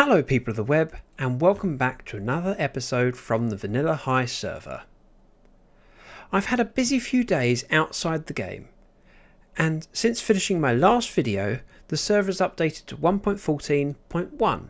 Hello people of the web, and welcome back to another episode from the Vanilla High server. I've had a busy few days outside the game, and since finishing my last video, the server has updated to 1.14.1,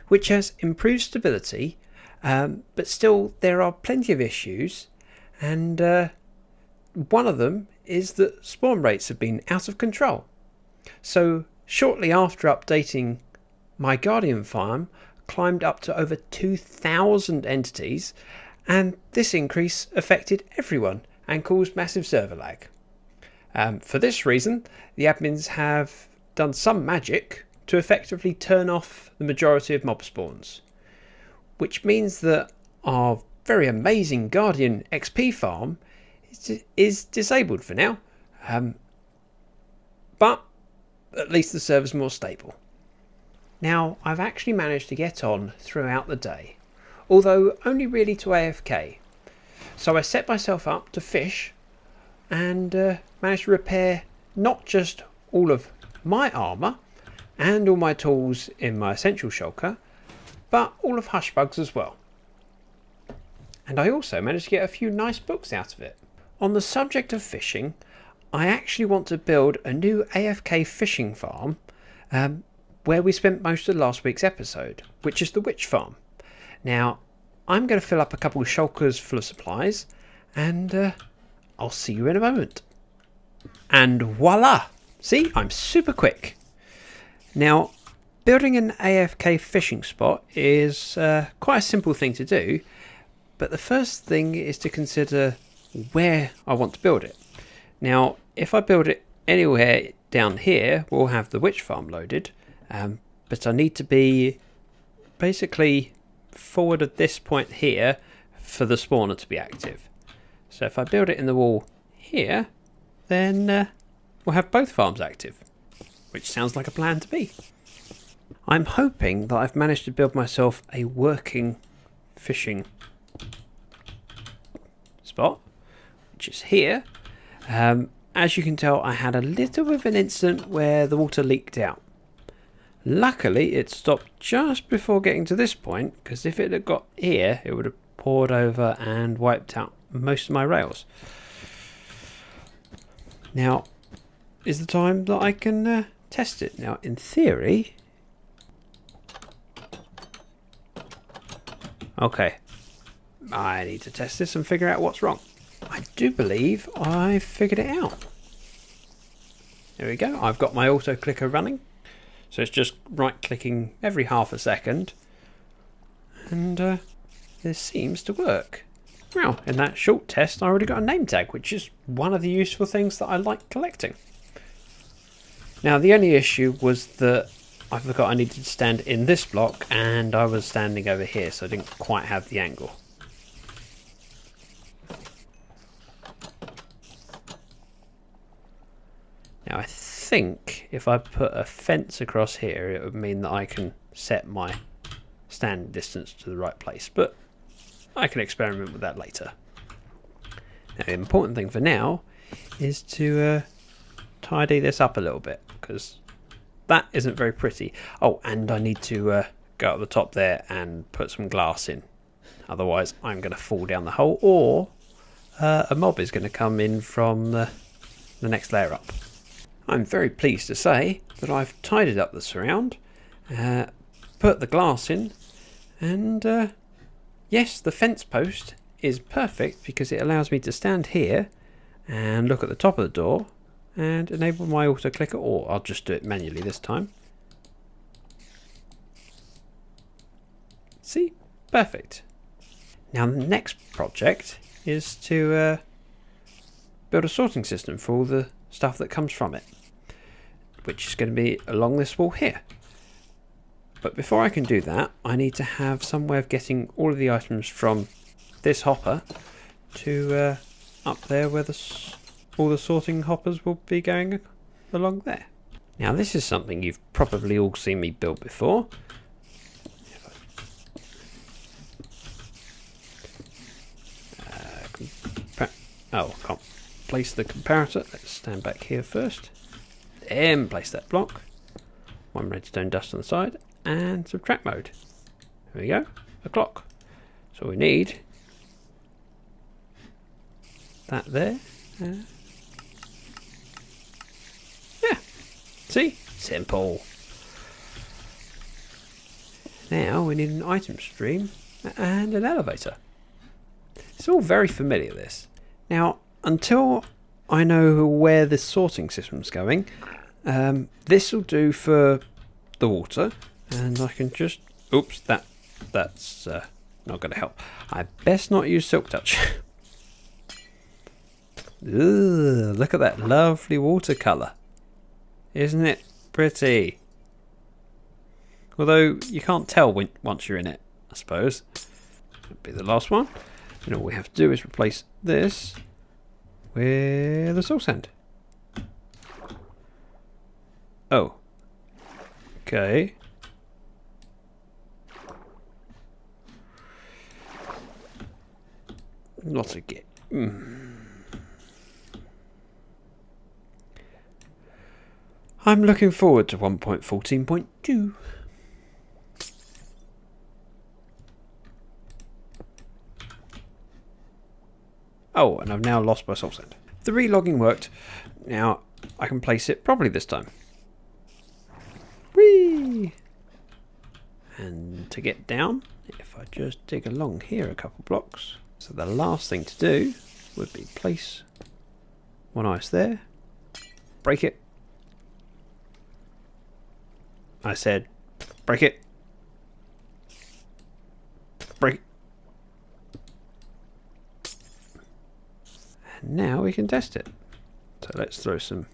which has improved stability, but still there are plenty of issues, and one of them is that spawn rates have been out of control. So shortly after updating, my Guardian farm climbed up to over 2,000 entities, and this increase affected everyone and caused massive server lag. For this reason, the admins have done some magic to effectively turn off the majority of mob spawns, which means that our very amazing Guardian XP farm is disabled for now, but at least the server's more stable. Now, I've actually managed to get on throughout the day, although only really to AFK. So I set myself up to fish and managed to repair not just all of my armour and all my tools in my essential shulker, but all of Hushbug's as well. And I also managed to get a few nice books out of it. On the subject of fishing, I actually want to build a new AFK fishing farm, where we spent most of last week's episode, which is the witch farm. Now, I'm going to fill up a couple of shulkers full of supplies, and I'll see you in a moment. And voila! See, I'm super quick. Now, building an AFK fishing spot is quite a simple thing to do, but the first thing is to consider where I want to build it. Now, if I build it anywhere down here, we'll have the witch farm loaded, but I need to be basically forward at this point here for the spawner to be active. So if I build it in the wall here, then we'll have both farms active, which sounds like a plan to me. I'm hoping that I've managed to build myself a working fishing spot, which is here. As you can tell, I had a little bit of an incident where the water leaked out. Luckily, it stopped just before getting to this point, because if it had got here, it would have poured over and wiped out most of my rails. Now, is the time that I can test it. Now, in theory... Okay, I need to test this and figure out what's wrong. I do believe I figured it out. There we go, I've got my auto clicker running. So it's just right clicking every half a second, and this seems to work. Well, in that short test I already got a name tag, which is one of the useful things that I like collecting. Now the only issue was that I forgot I needed to stand in this block, and I was standing over here, so I didn't quite have the angle. Now I think if I put a fence across here, it would mean that I can set my stand distance to the right place, but I can experiment with that later. Now, the important thing for now is to tidy this up a little bit, because that isn't very pretty. Oh, and I need to go up the top there and put some glass in, otherwise I'm going to fall down the hole, or a mob is going to come in from the next layer up. I'm very pleased to say that I've tidied up the surround, put the glass in, and yes, the fence post is perfect because it allows me to stand here and look at the top of the door and enable my auto clicker, or I'll just do it manually this time. See? Perfect. Now the next project is to build a sorting system for all the stuff that comes from it, which is going to be along this wall here. But before I can do that, I need to have some way of getting all of the items from this hopper to up there where all the sorting hoppers will be going along there. Now this is something you've probably all seen me build before. Oh, I can't place the comparator. Let's stand back here first. Then place that block. One redstone dust on the side. and subtract mode. There we go, a clock. So we need that there. Yeah, see? Simple. Now we need an item stream and an elevator. It's all very familiar, this. Now, until I know where this sorting system's going, this will do for the water, and I can just... Oops, that's not going to help. I best not use Silk Touch. Ugh, look at that lovely watercolour. Isn't it pretty? Although you can't tell once you're in it, I suppose. That'll be the last one. And all we have to do is replace this with the soul sand. Oh. Okay. Not again. I'm looking forward to 1.14.2. Oh, and I've now lost my soul sand. The relogging worked. Now I can place it properly this time. Whee! And to get down, if I just dig along here a couple blocks. So the last thing to do would be place one ice there, break it. I said break it. Break it. And now we can test it. So let's throw some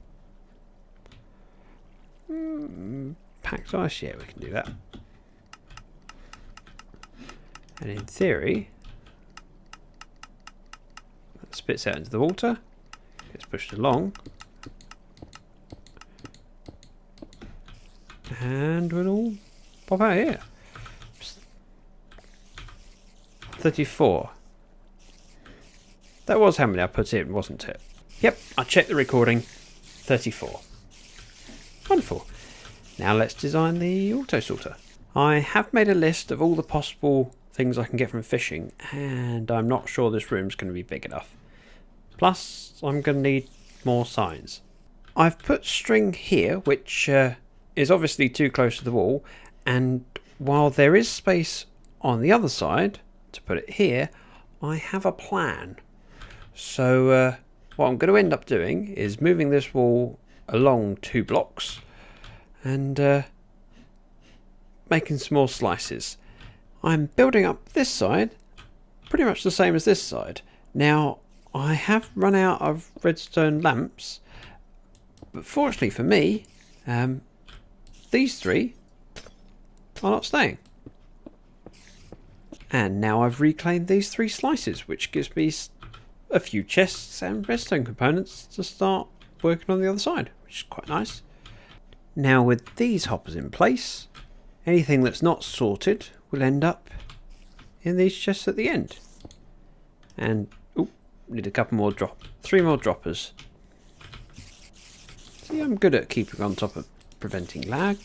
packed ice. Yeah, we can do that. And in theory, that spits out into the water, gets pushed along, and we'll all pop out here. 34. That was how many I put in, wasn't it? Yep, I checked the recording. 34. Wonderful. Now let's design the auto sorter. I have made a list of all the possible things I can get from fishing, and I'm not sure this room's going to be big enough. Plus, I'm going to need more signs. I've put string here, which is obviously too close to the wall, and while there is space on the other side to put it here, I have a plan. So what I'm going to end up doing is moving this wall along 2 blocks and making small slices. I'm building up this side pretty much the same as this side. Now I have run out of redstone lamps, but fortunately for me, these 3 are not staying. And now I've reclaimed these 3 slices, which gives me a few chests and redstone components to start working on the other side, which is quite nice. Now with these hoppers in place, anything that's not sorted will end up in these chests at the end. And need a couple more 3 more droppers. See, I'm good at keeping on top of preventing lag.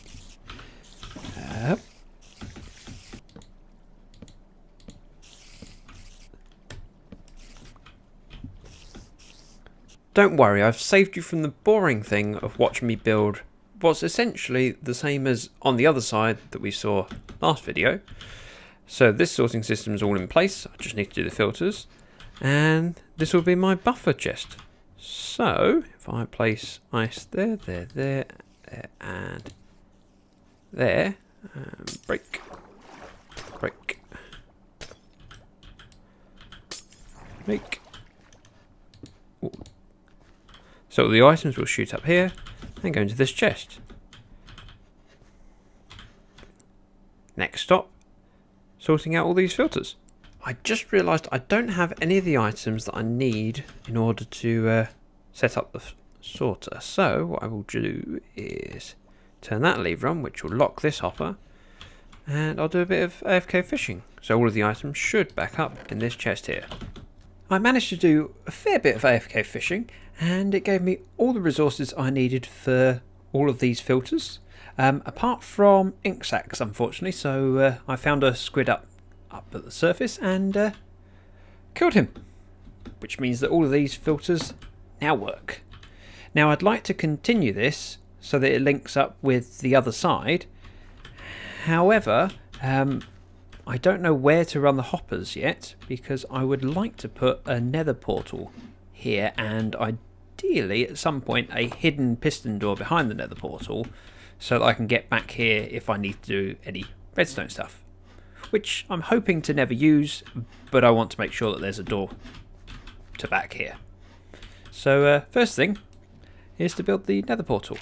Don't worry, I've saved you from the boring thing of watching me build what's essentially the same as on the other side that we saw last video. So this sorting system is all in place. I just need to do the filters, and this will be my buffer chest. So if I place ice there, and there, break, make. Ooh. So the items will shoot up here and go into this chest. Next stop, sorting out all these filters. I just realised I don't have any of the items that I need in order to set up the sorter. So what I will do is turn that lever on, which will lock this hopper, and I'll do a bit of AFK fishing. So all of the items should back up in this chest here. I managed to do a fair bit of AFK fishing, and it gave me all the resources I needed for all of these filters. apart from ink sacs, unfortunately. So I found a squid up at the surface and killed him, which means that all of these filters now work. Now I'd like to continue this so that it links up with the other side. However, I don't know where to run the hoppers yet, because I would like to put a nether portal here and ideally at some point a hidden piston door behind the nether portal so that I can get back here if I need to do any redstone stuff, which I'm hoping to never use, but I want to make sure that there's a door to back here. So first thing is to build the nether portal,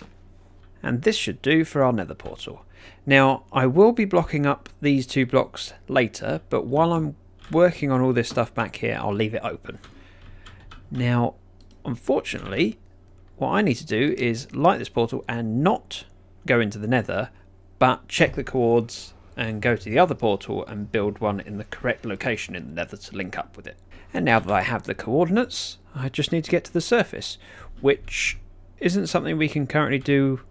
and this should do for our nether portal. Now I will be blocking up these 2 blocks later, but while I'm working on all this stuff back here I'll leave it open. Now unfortunately what I need to do is light this portal and not go into the nether, but check the coords and go to the other portal and build one in the correct location in the nether to link up with it. And now that I have the coordinates, I just need to get to the surface, which isn't something we can currently do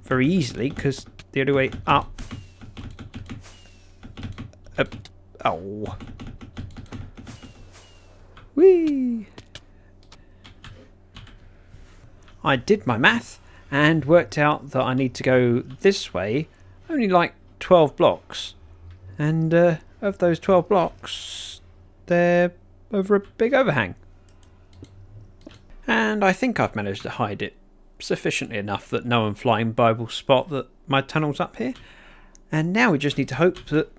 very easily because the only way up... Oh. Whee! I did my math and worked out that I need to go this way only like 12 blocks. And of those 12 blocks, they're over a big overhang. And I think I've managed to hide it sufficiently enough that no one flying by will spot that my tunnel's up here. And now we just need to hope that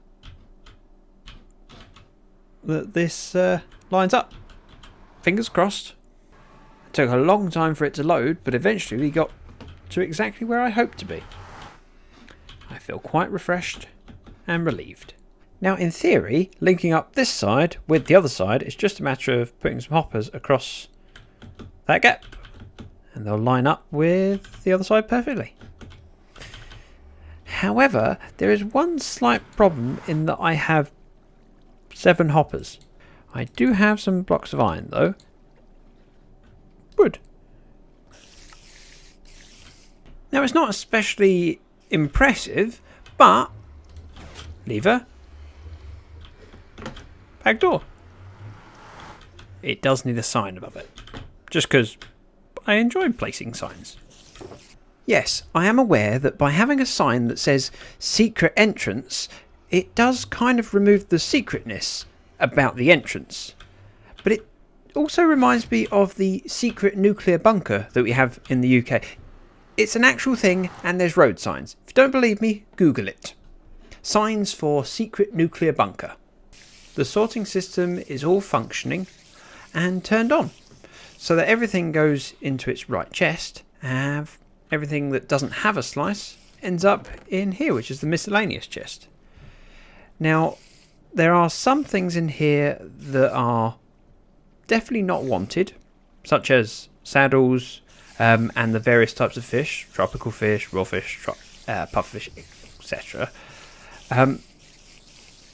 this lines up. Fingers crossed. It took a long time for it to load, but eventually we got to exactly where I hoped to be. I feel quite refreshed and relieved. Now in theory, linking up this side with the other side is just a matter of putting some hoppers across that gap, and they'll line up with the other side perfectly. However, there is one slight problem in that I have 7 hoppers. I do have some blocks of iron though. Good. Now it's not especially impressive, but lever, back door. It does need a sign above it, just because I enjoy placing signs. Yes, I am aware that by having a sign that says secret entrance, it does kind of remove the secretness about the entrance. But it also reminds me of the secret nuclear bunker that we have in the UK. It's an actual thing and there's road signs. If you don't believe me, Google it. Signs for secret nuclear bunker. The sorting system is all functioning and turned on, so that everything goes into its right chest, and everything that doesn't have a slice ends up in here, which is the miscellaneous chest. Now, there are some things in here that are definitely not wanted, such as saddles and the various types of fish, tropical fish, raw fish, pufferfish, etc.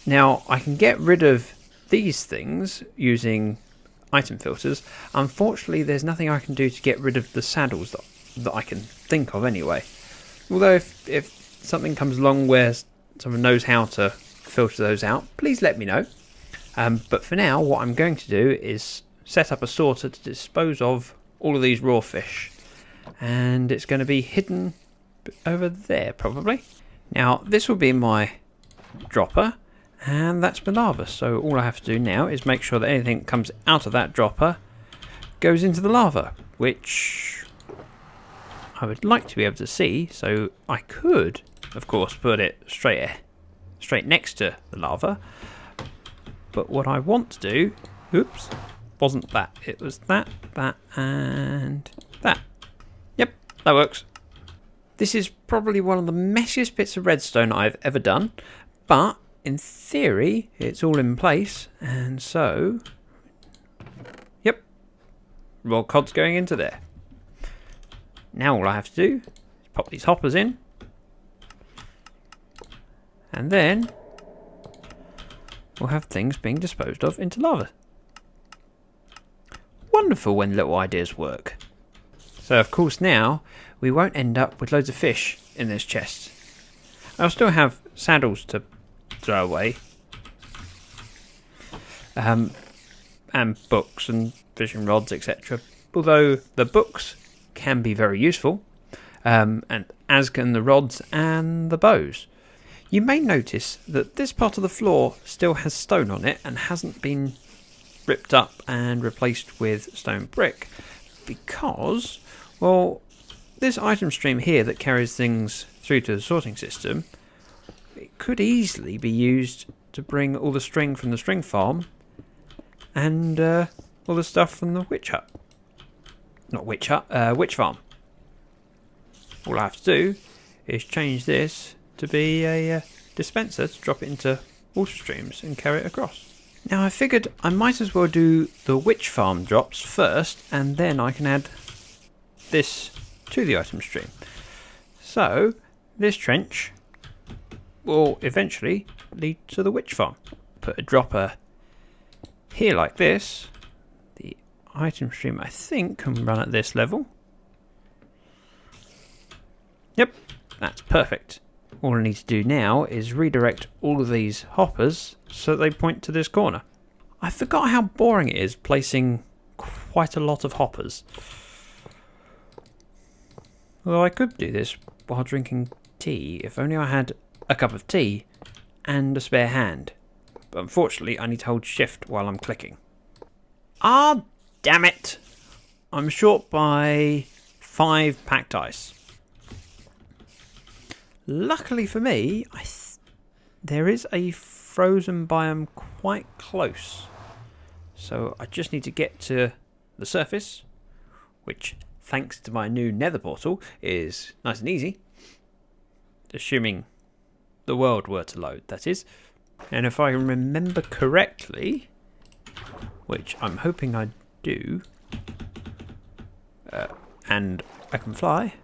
Now, I can get rid of these things using item filters. Unfortunately, there's nothing I can do to get rid of the saddles that I can think of anyway. Although if something comes along where someone knows how to filter those out, please let me know. But for now, what I'm going to do is set up a sorter to dispose of all of these raw fish. And it's going to be hidden over there, probably. Now, this will be my dropper, and that's my lava. So all I have to do now is make sure that anything that comes out of that dropper goes into the lava, which I would like to be able to see. So I could, of course, put it straight next to the lava. But what I want to do, oops, wasn't that. It was that, and that. Yep, that works. This is probably one of the messiest bits of redstone I've ever done, but in theory, it's all in place, and so, yep, raw cod's going into there. Now all I have to do is pop these hoppers in, and then we'll have things being disposed of into lava. Wonderful when little ideas work. So of course now we won't end up with loads of fish in this chest. I'll still have saddles to throw away. And books and fishing rods, etc. Although the books can be very useful, and as can the rods and the bows. You may notice that this part of the floor still has stone on it and hasn't been ripped up and replaced with stone brick because, well, this item stream here that carries things through to the sorting system, it could easily be used to bring all the string from the string farm and all the stuff from the witch hut. Not witch hut, witch farm. All I have to do is change this to be a dispenser to drop it into water streams and carry it across. Now I figured I might as well do the witch farm drops first and then I can add this to the item stream. So this trench will eventually lead to the witch farm. Put a dropper here like this. The item stream I think can run at this level. Yep, that's perfect. All I need to do now is redirect all of these hoppers so they point to this corner. I forgot how boring it is placing quite a lot of hoppers. Although I could do this while drinking tea, if only I had a cup of tea and a spare hand. But unfortunately I need to hold shift while I'm clicking. Ah, damn it! I'm short by 5 packed ice. Luckily for me, there is a frozen biome quite close. So I just need to get to the surface, which thanks to my new nether portal is nice and easy. Assuming the world were to load, that is. And if I remember correctly, which I'm hoping I do, and I can fly,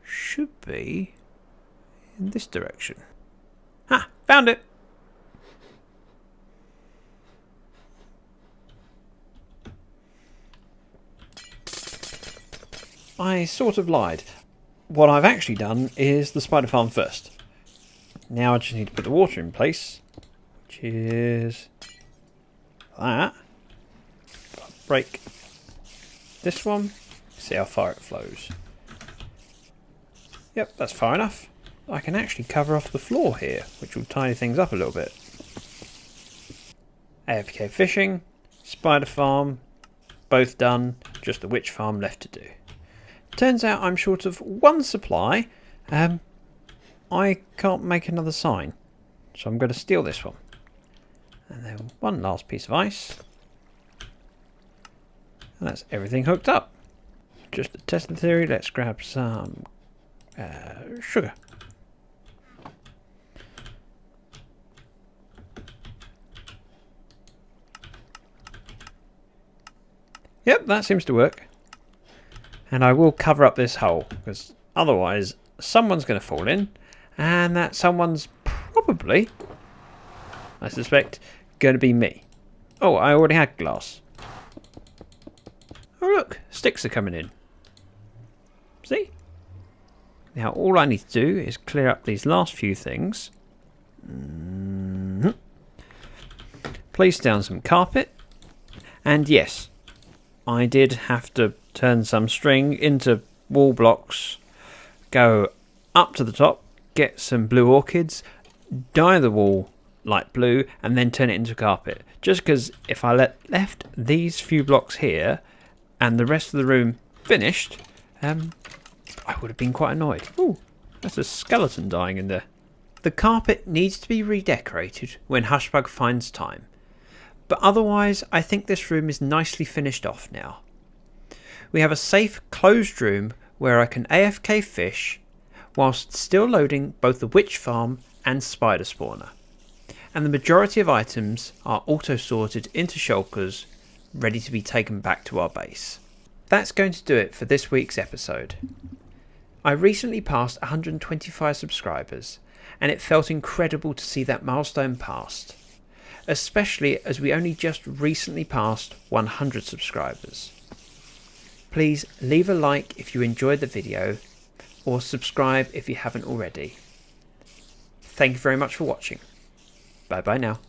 should be in this direction. Ha! Found it! I sort of lied. What I've actually done is the spider farm first. Now I just need to put the water in place, which is that. Break this one, see how far it flows. Yep, that's far enough. I can actually cover off the floor here, which will tidy things up a little bit. AFK fishing, spider farm, both done, just the witch farm left to do. Turns out I'm short of 1 supply. I can't make another sign, so I'm going to steal this one. And then one last piece of ice. And that's everything hooked up. Just to test the theory, let's grab some sugar. Yep, that seems to work. And I will cover up this hole, because otherwise someone's going to fall in, and that someone's probably, I suspect, going to be me. Oh, I already had glass. Oh look, sticks are coming in. See? Now all I need to do is clear up these last few things. Place down some carpet. And yes, I did have to turn some string into wall blocks, go up to the top, get some blue orchids, dye the wall light blue, and then turn it into carpet. Just because if I left these few blocks here and the rest of the room finished, I would have been quite annoyed. Ooh, that's a skeleton dying in there. The carpet needs to be redecorated when Hushbug finds time. But otherwise, I think this room is nicely finished off now. We have a safe, closed room where I can AFK fish whilst still loading both the witch farm and spider spawner. And the majority of items are auto-sorted into shulkers, ready to be taken back to our base. That's going to do it for this week's episode. I recently passed 125 subscribers, and it felt incredible to see that milestone passed, especially as we only just recently passed 100 subscribers. Please leave a like if you enjoyed the video, or subscribe if you haven't already. Thank you very much for watching. Bye bye now.